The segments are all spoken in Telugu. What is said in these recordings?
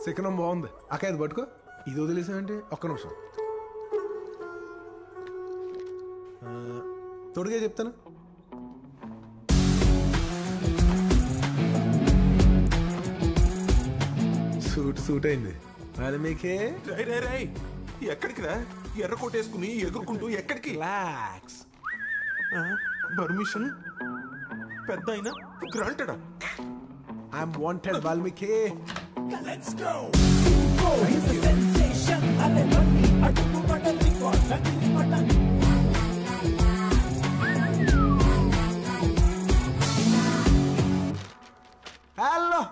శకనం బాగుంది అక్క, ఇది పట్టుకో. ఇది వదిలేసామంటే ఒక్క నిమిషం తొడిగే చెప్తాను. సూట్ అయింది. అది మీకే ఎక్కడికి రా? ఎర్ర కొట్టేసుకుని ఎగురుకుంటూ ఎక్కడికి? రిలాక్స్. పర్మిషన్ పెద్ద అయినా గ్రాంటెడా? I'm wanted Valmiki. Let's go. It's a sensation. Ale bunny adu patal record nagli patal. Hello,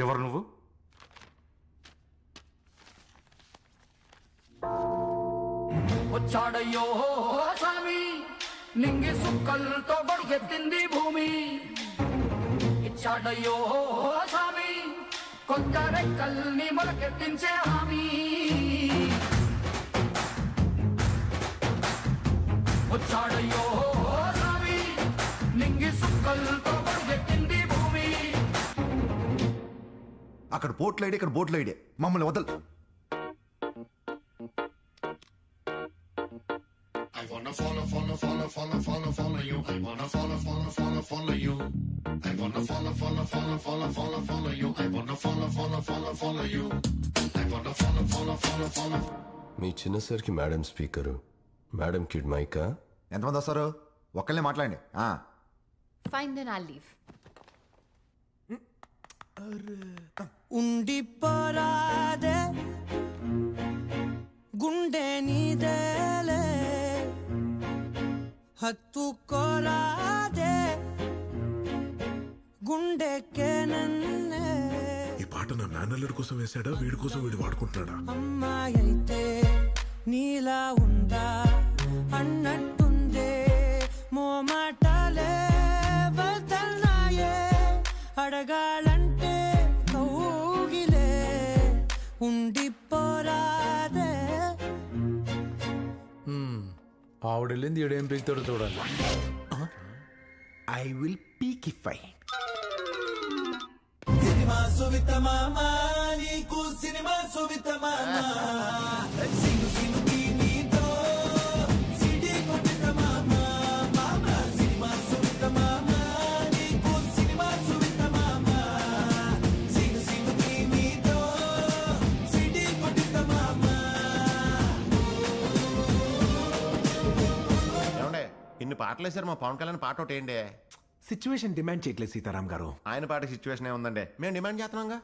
ఎవరు నువ్వు? వచ్చాడయ్యో స్వామి, నింగి సుక్కలతో బడిగెత్తింది భూమి. ఇచ్చాడయ్యో స్వామి, కొత్త రెక్కల్ని మొలకెత్తించే హామీ. వచ్చాడయ్యో స్వామి, నింగి సుక్కలతో బడిగెత్తింది భూమి. అక్కడ బోట్లు ఐడి, ఇక్కడ బోట్లు ఐడి. మమ్మల్ని వదలు. I wanna follow you. I wanna follow you. I wanna follow you. I wanna follow you. I wanna follow. మీ చిన్న సార్కి madam speaker, madam kid mica. ఎంతమంది వస్తారు? ఒక్కళ్ళే మాట్లాడండి. Fine, then I'll leave. ఉండిపోరాదే గుండె నీదేలే, హత్తుకోరాదే గుండెకే నన్నే. ఈ పాట నా మేనల్లుడి కోసం వేసాడా, వీడి కోసం వీడు వాడుకుంటున్నాడా? అమ్మాయి అయితే నీలా ఉందా అన్నట్టుందే, మోమాటాలే వదల్నాయే, అడగాలంటే కౌగిలే. ఉండిపోరాదే. ఆవిడెళ్ళింది ఈడేం పీకుతాడో చూడాలి. ఐ విల్ పీకిఫై. సినిమా సువిత మామా, నీకు సినిమా సువిత మామా. సిను సినుకి నీతో సిడి కొట్టిన మామా, మామా. సినిమా సువిత మామా, నీకు సినిమా సువిత మామా. సిను సినుకి నీతో సిడి కొట్టిన మామా. ఏమండే, ఇన్ని పాటలు వేసారు, మా పవన్ కళ్యాణ్ పాట ఒకటి ఏంటి? సిచ్యువేషన్ డిమాండ్ చేయట్లేదు సీతారాం గారు. ఆయన పాట సిచ్యువేషన్ ఏముందండి, మేము డిమాండ్ చేస్తున్నాంగా.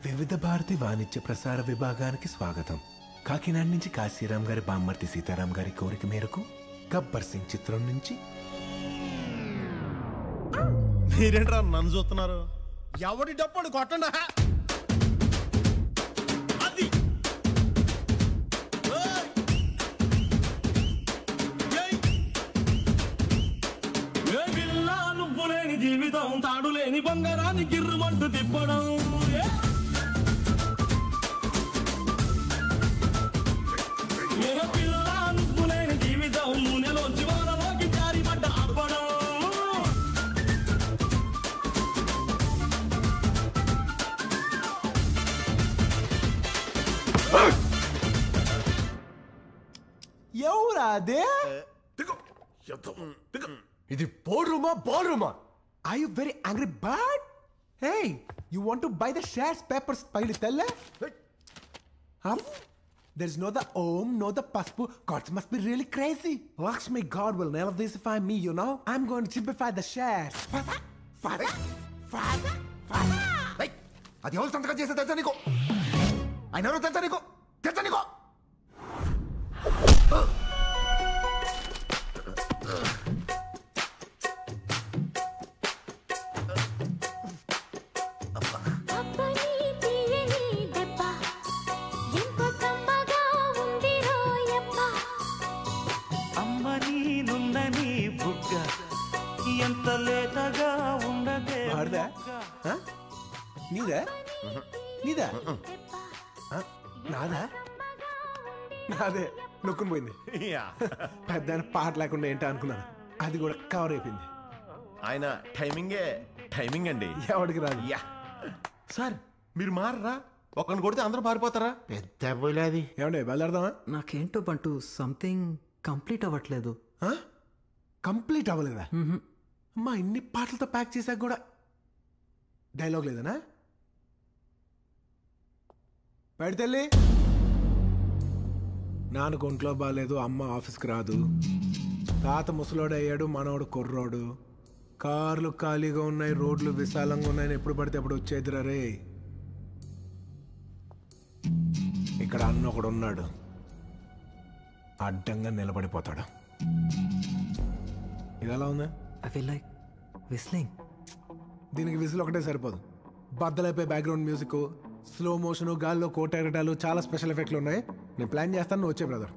వివిధ భారతి వాణిజ్య ప్రసార విభాగానికి స్వాగతం. కాకినాడ నుంచి కాశీరాం గారి బామ్మర్తి సీతారాం గారి కోరిక మేరకు గబ్బర్ సింగ్ చిత్రం నుంచి. మీరేంట్రా నన్ను చూస్తున్నారు? ఎవడి డప్పుడు కొట్టండా. జీవితం తాడులేని బంగారాన్ని గిర్రుమంటూ తిప్పడం. పిల్లలేని జీవితం నూనెలోంచి వానలోకి జారి పడ్డ అప్పడం. ఎవరాదే? ఇది బోర్డ్ రూమా, బాల్ రూమా? Are you very angry bird? Hey, you want to buy the shares papers pile telle? There's no the om, no the paspu. Gods must be really crazy. Lakshmi God will never disify me, you know. I'm going to simplify the shares. Father. అది ఎవరు సంతకం చేస్తే తెలుసా నీకు? ఆయన ఎవరో తెలుసా నీకు? ఎంత లేతగా ఉండదే. నీదా నాదా? నాదే నొక్కుని పోయింది. పెద్ద పాట లేకుండా ఏంటో అనుకున్నాను. అది కూడా కవర్ అయిపోయింది. ఆయన టైమింగ్ అండి. ఎవరికి రాదు. యా సార్ మీరు మారరా? ఒకరిని కొడితే అందరూ మారిపోతారా? పెద్ద పోలేదు. ఏమండి బయలుదేరదామా? నాకేంటో బంటూ సంథింగ్ కంప్లీట్ అవ్వట్లేదు. కంప్లీట్ అవ్వలేదా? అమ్మా ఇన్ని పాటలతో ప్యాక్ చేశాక కూడా డైలాగ్ లేదనా? బయటెళ్ళి నాన్నకు ఒంట్లో బాగాలేదు, అమ్మ ఆఫీస్కి రాదు, తాత ముసలోడు అయ్యాడు, మనోడు కుర్రోడు, కార్లు ఖాళీగా ఉన్నాయి, రోడ్లు విశాలంగా ఉన్నాయని ఎప్పుడు పడితే అప్పుడు వచ్చేదిరా రే. ఇక్కడ అన్న ఒకడు ఉన్నాడు, అడ్డంగా నిలబడిపోతాడు. ఇది ఎలా ఉందా? I feel like whistling. దీనికి విజిల్ ఒకటే సరిపోదు. బద్దలైపోయి బ్యాక్గ్రౌండ్ మ్యూజిక్, స్లో మోషన్, గాల్లో కోటెగటాలు, చాలా స్పెషల్ ఎఫెక్ట్లు ఉన్నాయి. నేను ప్లాన్ చేస్తాను, నువ్వు వచ్చే బ్రదర్.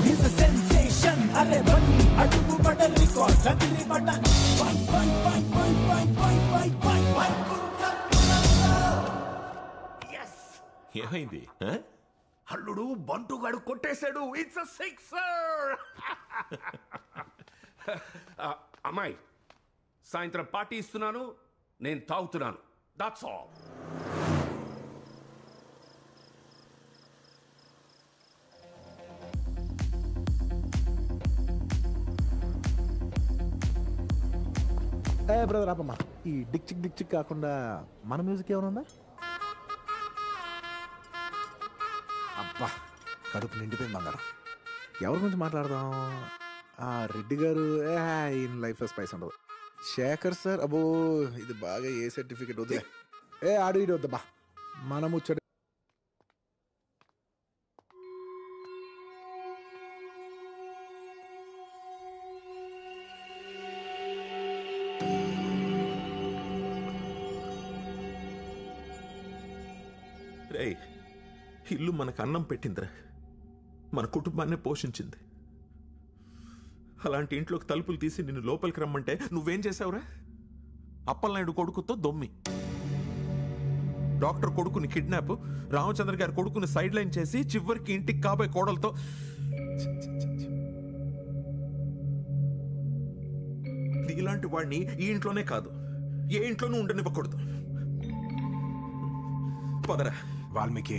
He's a sensation. అరే బన్నీ అడుగు పడ రికార్డ్ చదివి బటన్ పై పై పై పై పై పై పై పై పై. yes ఏమైంది? అల్లుడు బంటుగాడు కొట్టేశాడు. It's a sixer. అమ్మాయి సాయంత్రం పార్టీ ఇస్తున్నాను, నేను తాగుతున్నాను. That's all. బ్రదర్ ఆపమ్మా. ఈ డిక్ చిక్ కాకుండా మన మ్యూజిక్ ఏమైనా ఉందా? అబ్బా కడుపు నిండిపోయింది బంగారం. ఎవరి గురించి మాట్లాడదాం? రెడ్డి గారు ఈయన లైఫ్ స్పైస్ ఉండదు. శేఖర్ సార్ అబ్బో ఇది బాగా ఏ సర్టిఫికేట్ వద్దులే. ఆడు ఇడు వద్దబ్బా, మనం ముచ్చట. రేయ్, ఇల్లు మనకు అన్నం పెట్టిందిరా, మన కుటుంబాన్నే పోషించింది. అలాంటి ఇంట్లోకి తలుపులు తీసి నిన్ను లోపలికి రమ్మంటే నువ్వేం చేసావురా? అప్పలనాయుడు కొడుకుతో దొమ్మి, డాక్టర్ కొడుకుని కిడ్నాప్, రామచంద్ర గారి కొడుకుని సైడ్ లైన్ చేసి చివరికి ఇంటికి కాబోయే కోడలతో. ఇలాంటి వాడిని ఈ ఇంట్లోనే కాదు ఏ ఇంట్లోనూ ఉండనివ్వకూడదు. పదరా. వాల్మీకి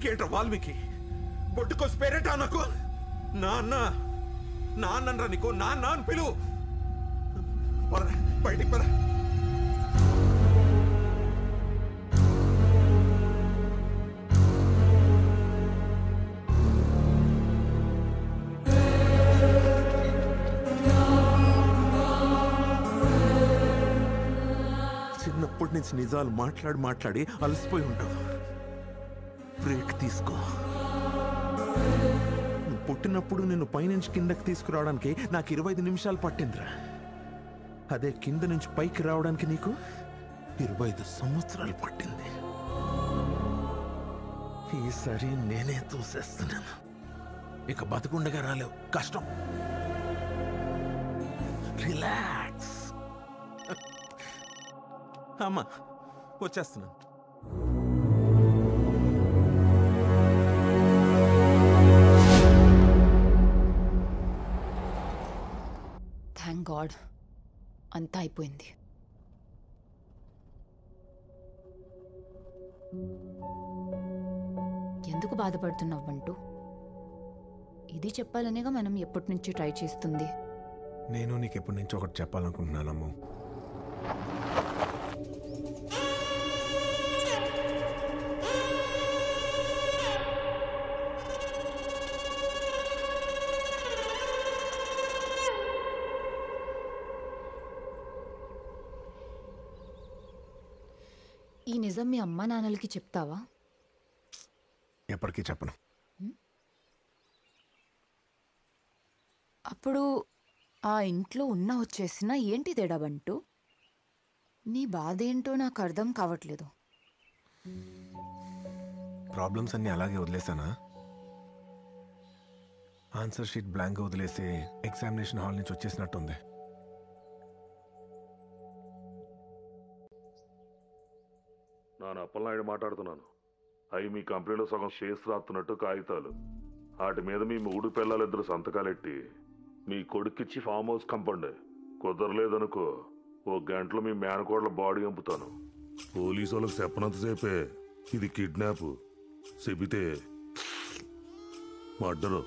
ఏంట్రా వాల్మీకి? బొట్టుకోసి పేరేటా నాకు? నాన్నరా నీకు? నాన్న అని పిలువు. పదరా బయటికి పద. చిన్నప్పటి నుంచి నిజాలు మాట్లాడి అలసిపోయి ఉంటావు. బ్రేక్ తీసుకో. నువ్వు పుట్టినప్పుడు నిన్ను పైనుంచి కిందకి తీసుకురావడానికి నాకు 25 నిమిషాలు పట్టిందిరా. అదే కింద నుంచి పైకి రావడానికి నీకు 25 సంవత్సరాలు పట్టింది. ఈసారి నేనే తోసేస్తున్నాను. ఇక బతుకుండగా రాలేవు, కష్టం. రిలాక్స్. అమ్మా వచ్చేస్తున్నాను. థ్యాంక్ గాడ్ అంతా అయిపోయింది. ఎందుకు బాధపడుతున్నావు బంటూ? ఇది చెప్పాలనేగా మనం ఎప్పటి నుంచి ట్రై చేస్తుంది. నేను నీకు ఎప్పటి నుంచి ఒకటి చెప్పాలనుకుంటున్నానమ్ము. ఈ నిజం మీ అమ్మా నాన్నలకి చెప్తావా? ఎప్పటికీ చెప్పను. అప్పుడు ఆ ఇంట్లో ఉన్న వచ్చేసినా ఏంటి తేడా బంటూ? నీ బాధ ఏంటో నాకు అర్థం కావట్లేదు. ప్రాబ్లమ్స్ అన్నీ అలాగే వదిలేసానా? ఆన్సర్ షీట్ బ్లాంక్ వదిలేసి ఎగ్జామినేషన్ హాల్ నుంచి వచ్చేసినట్టుంది. నేను అప్పలనాయుడు మాట్లాడుతున్నాను. అవి మీ కంపెనీలో సగం షేర్స్ రాస్తున్నట్టు కాగితాలు. వాటి మీద మీ మూడు పిల్లలిద్దరు సంతకాలెట్టి మీ కొడుకిచ్చి ఫామ్ హౌస్ కంపండి. కుదరలేదనుకో 1 గంటలో మీ మేనకోడల బాడీ చంపుతాను. పోలీసు వాళ్ళకి చెప్పనంతసేపే ఇది కిడ్నాప్, చెబితే మర్డరు.